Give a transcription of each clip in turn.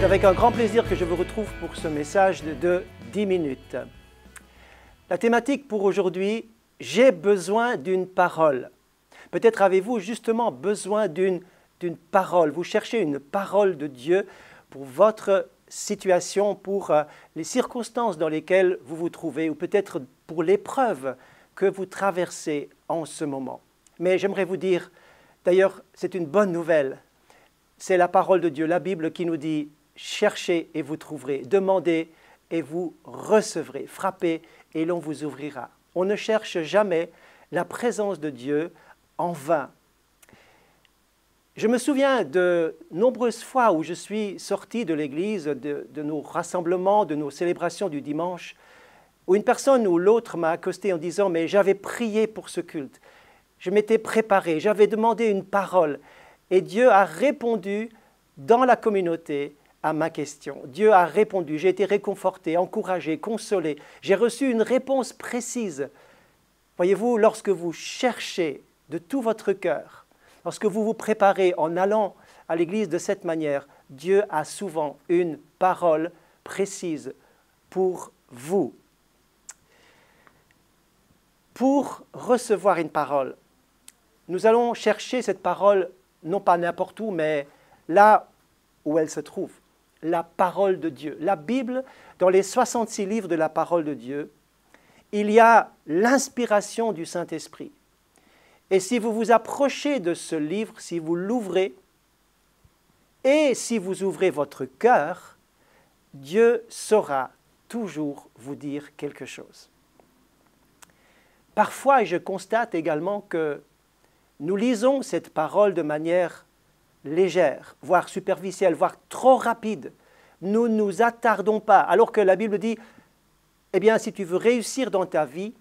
avec un grand plaisir que je vous retrouve pour ce message de 10 minutes. La thématique pour aujourd'hui, j'ai besoin d'une parole. Peut-être avez-vous justement besoin d'une parole. Vous cherchez une parole de Dieu pour votre situation, pour les circonstances dans lesquelles vous vous trouvez, ou peut-être pour l'épreuve que vous traversez en ce moment. Mais j'aimerais vous dire, d'ailleurs, c'est une bonne nouvelle. C'est la parole de Dieu, la Bible qui nous dit « Cherchez et vous trouverez, demandez et vous recevrez, frappez et l'on vous ouvrira ». On ne cherche jamais la présence de Dieu en vain. Je me souviens de nombreuses fois où je suis sorti de l'église, de nos rassemblements, de nos célébrations du dimanche, où une personne ou l'autre m'a accosté en disant « Mais j'avais prié pour ce culte, je m'étais préparé, j'avais demandé une parole et Dieu a répondu dans la communauté à ma question. Dieu a répondu, j'ai été réconforté, encouragé, consolé, j'ai reçu une réponse précise. » Voyez-vous, lorsque vous cherchez de tout votre cœur, lorsque vous vous préparez en allant à l'église de cette manière, Dieu a souvent une parole précise pour vous. Pour recevoir une parole, nous allons chercher cette parole, non pas n'importe où, mais là où elle se trouve. La parole de Dieu. La Bible, dans les 66 livres de la parole de Dieu, il y a l'inspiration du Saint-Esprit. Et si vous vous approchez de ce livre, si vous l'ouvrez, et si vous ouvrez votre cœur, Dieu saura toujours vous dire quelque chose. Parfois, je constate également que nous lisons cette parole de manière légère, voire superficielle, voire trop rapide. Nous ne nous attardons pas, alors que la Bible dit, eh bien, si tu veux réussir dans ta vie,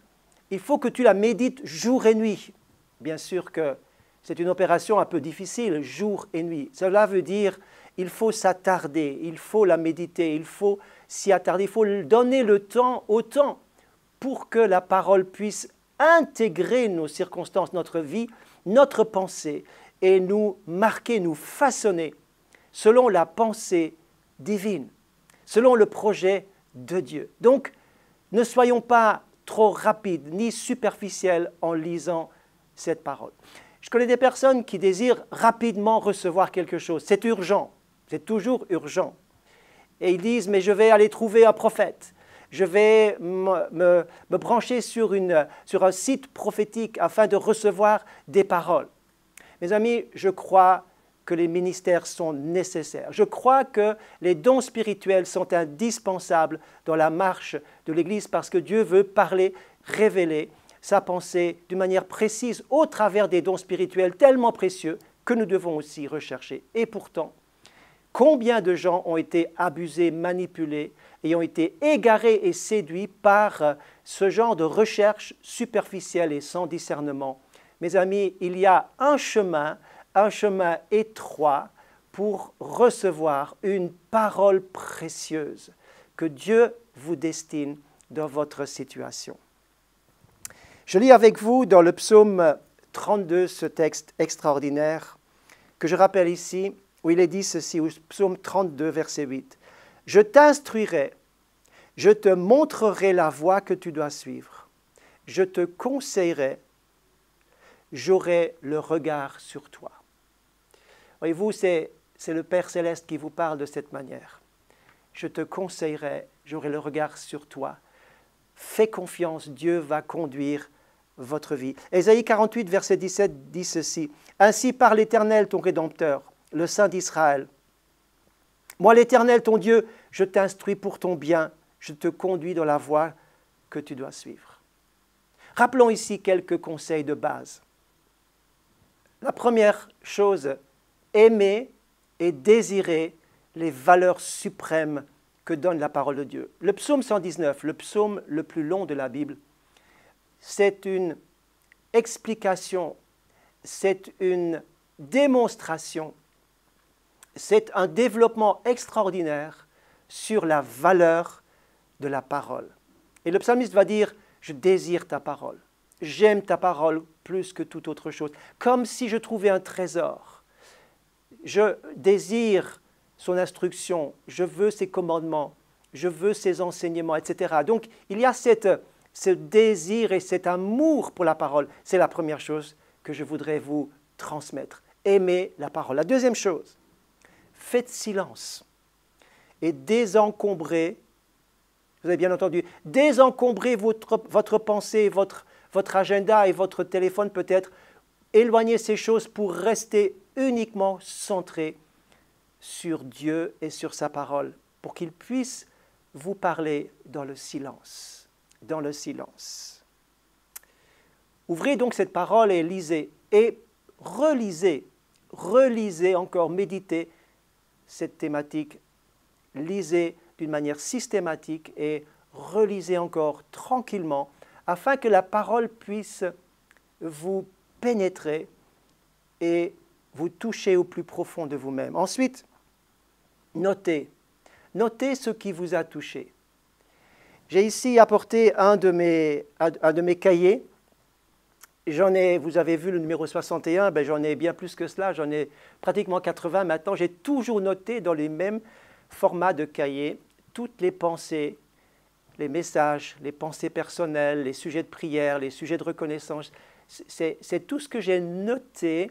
il faut que tu la médites jour et nuit. Bien sûr que c'est une opération un peu difficile, jour et nuit. Cela veut dire il faut s'attarder, il faut la méditer, il faut s'y attarder, il faut donner le temps au temps pour que la parole puisse intégrer nos circonstances, notre vie, notre pensée, et nous marquer, nous façonner selon la pensée divine, selon le projet de Dieu. Donc, ne soyons pas trop rapides ni superficiels en lisant cette parole. Je connais des personnes qui désirent rapidement recevoir quelque chose. C'est urgent, c'est toujours urgent. Et ils disent, mais je vais aller trouver un prophète. Je vais me brancher sur un site prophétique afin de recevoir des paroles. Mes amis, je crois que les ministères sont nécessaires. Je crois que les dons spirituels sont indispensables dans la marche de l'Église parce que Dieu veut parler, révéler sa pensée d'une manière précise au travers des dons spirituels tellement précieux que nous devons aussi rechercher. Et pourtant, combien de gens ont été abusés, manipulés et ont été égarés et séduits par ce genre de recherche superficielle et sans discernement. Mes amis, il y a un chemin étroit pour recevoir une parole précieuse que Dieu vous destine dans votre situation. Je lis avec vous dans le psaume 32 ce texte extraordinaire que je rappelle ici, où il est dit ceci, au psaume 32, verset 8. « Je t'instruirai, je te montrerai la voie que tu dois suivre. Je te conseillerai, j'aurai le regard sur toi. » Voyez-vous, c'est le Père Céleste qui vous parle de cette manière. Je te conseillerai, j'aurai le regard sur toi. Fais confiance, Dieu va conduire votre vie. Ésaïe 48, verset 17 dit ceci. « Ainsi parle l'Éternel, ton Rédempteur, le Saint d'Israël. Moi, l'Éternel, ton Dieu, je t'instruis pour ton bien, je te conduis dans la voie que tu dois suivre. » Rappelons ici quelques conseils de base. La première chose, aimer et désirer les valeurs suprêmes que donne la parole de Dieu. Le psaume 119, le psaume le plus long de la Bible, c'est une explication, c'est une démonstration, c'est un développement extraordinaire sur la valeur de la parole. Et le psalmiste va dire, je désire ta parole, j'aime ta parole plus que toute autre chose, comme si je trouvais un trésor. Je désire son instruction, je veux ses commandements, je veux ses enseignements, etc. Donc, il y a ce désir et cet amour pour la parole. C'est la première chose que je voudrais vous transmettre. Aimer la parole. La deuxième chose, faites silence et désencombrez, vous avez bien entendu, désencombrez votre pensée, votre agenda et votre téléphone peut-être. Éloignez ces choses pour rester uniquement centré sur Dieu et sur sa parole, pour qu'il puisse vous parler dans le silence. Dans le silence. Ouvrez donc cette parole et lisez. Et relisez encore, méditez cette thématique. Lisez d'une manière systématique et relisez encore tranquillement afin que la parole puisse vous pénétrer et vous toucher au plus profond de vous-même. Ensuite, notez ce qui vous a touché. J'ai ici apporté un de mes cahiers. Vous avez vu le numéro 61, j'en ai bien plus que cela, j'en ai pratiquement 80 maintenant. J'ai toujours noté dans les mêmes formats de cahiers toutes les pensées, les messages, les pensées personnelles, les sujets de prière, les sujets de reconnaissance. C'est tout ce que j'ai noté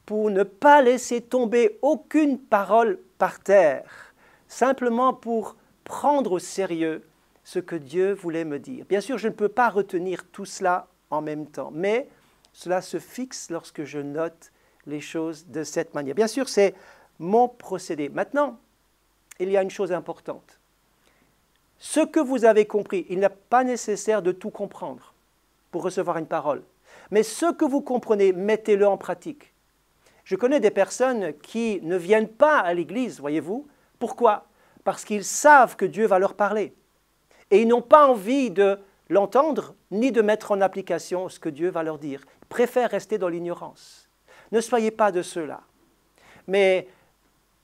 pour ne pas laisser tomber aucune parole par terre, simplement pour prendre au sérieux ce que Dieu voulait me dire. Bien sûr, je ne peux pas retenir tout cela en même temps, mais cela se fixe lorsque je note les choses de cette manière. Bien sûr, c'est mon procédé. Maintenant, il y a une chose importante. Ce que vous avez compris, il n'est pas nécessaire de tout comprendre pour recevoir une parole. Mais ce que vous comprenez, mettez-le en pratique. Je connais des personnes qui ne viennent pas à l'église, voyez-vous. Pourquoi? Parce qu'ils savent que Dieu va leur parler. Et ils n'ont pas envie de l'entendre, ni de mettre en application ce que Dieu va leur dire. Ils préfèrent rester dans l'ignorance. Ne soyez pas de ceux-là. Mais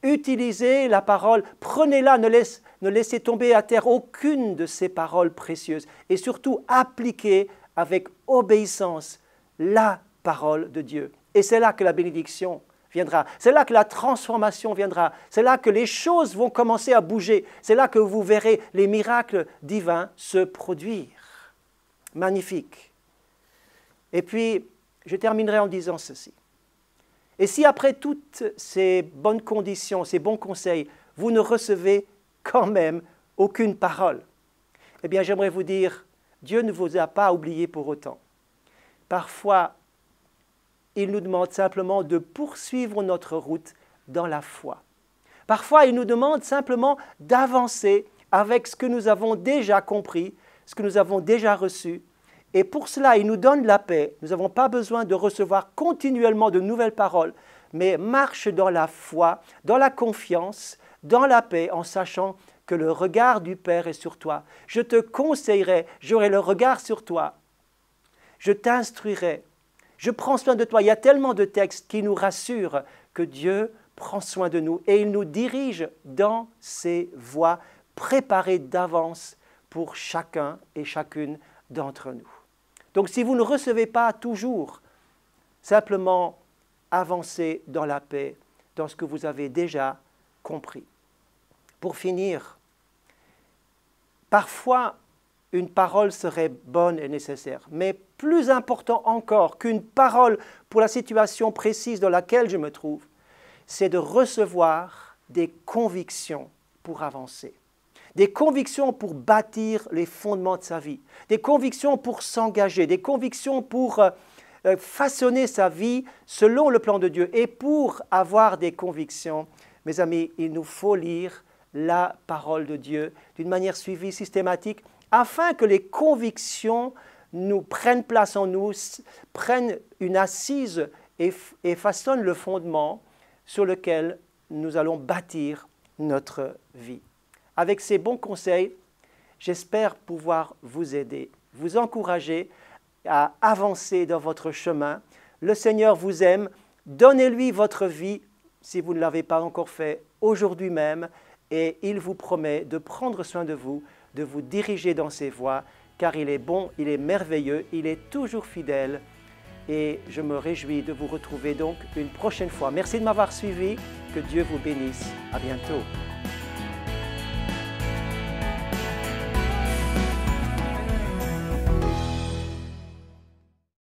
utilisez la parole, prenez-la, ne laissez tomber à terre aucune de ces paroles précieuses. Et surtout, appliquez avec obéissance la parole de Dieu. Et c'est là que la bénédiction viendra. C'est là que la transformation viendra. C'est là que les choses vont commencer à bouger. C'est là que vous verrez les miracles divins se produire. Magnifique. Et puis, je terminerai en disant ceci. Et si après toutes ces bonnes conditions, ces bons conseils, vous ne recevez quand même aucune parole, eh bien, j'aimerais vous dire, Dieu ne vous a pas oublié pour autant. Parfois, il nous demande simplement de poursuivre notre route dans la foi. Parfois, il nous demande simplement d'avancer avec ce que nous avons déjà compris, ce que nous avons déjà reçu. Et pour cela, il nous donne la paix. Nous n'avons pas besoin de recevoir continuellement de nouvelles paroles, mais marche dans la foi, dans la confiance, dans la paix, en sachant que le regard du Père est sur toi. Je te conseillerai, j'aurai le regard sur toi. Je t'instruirai. Je prends soin de toi. Il y a tellement de textes qui nous rassurent que Dieu prend soin de nous et il nous dirige dans ses voies préparées d'avance pour chacun et chacune d'entre nous. Donc si vous ne recevez pas toujours, simplement avancez dans la paix, dans ce que vous avez déjà compris. Pour finir, parfois une parole serait bonne et nécessaire, mais plus important encore qu'une parole pour la situation précise dans laquelle je me trouve, c'est de recevoir des convictions pour avancer. Des convictions pour bâtir les fondements de sa vie, des convictions pour s'engager, des convictions pour façonner sa vie selon le plan de Dieu. Et pour avoir des convictions, mes amis, il nous faut lire la parole de Dieu d'une manière suivie, systématique, afin que les convictions nous prennent place en nous, prennent une assise et façonnent le fondement sur lequel nous allons bâtir notre vie. Avec ces bons conseils, j'espère pouvoir vous aider, vous encourager à avancer dans votre chemin. Le Seigneur vous aime. Donnez-lui votre vie, si vous ne l'avez pas encore fait, aujourd'hui même, et il vous promet de prendre soin de vous diriger dans ses voies, car il est bon, il est merveilleux, il est toujours fidèle. et je me réjouis de vous retrouver donc une prochaine fois. Merci de m'avoir suivi, que Dieu vous bénisse. À bientôt.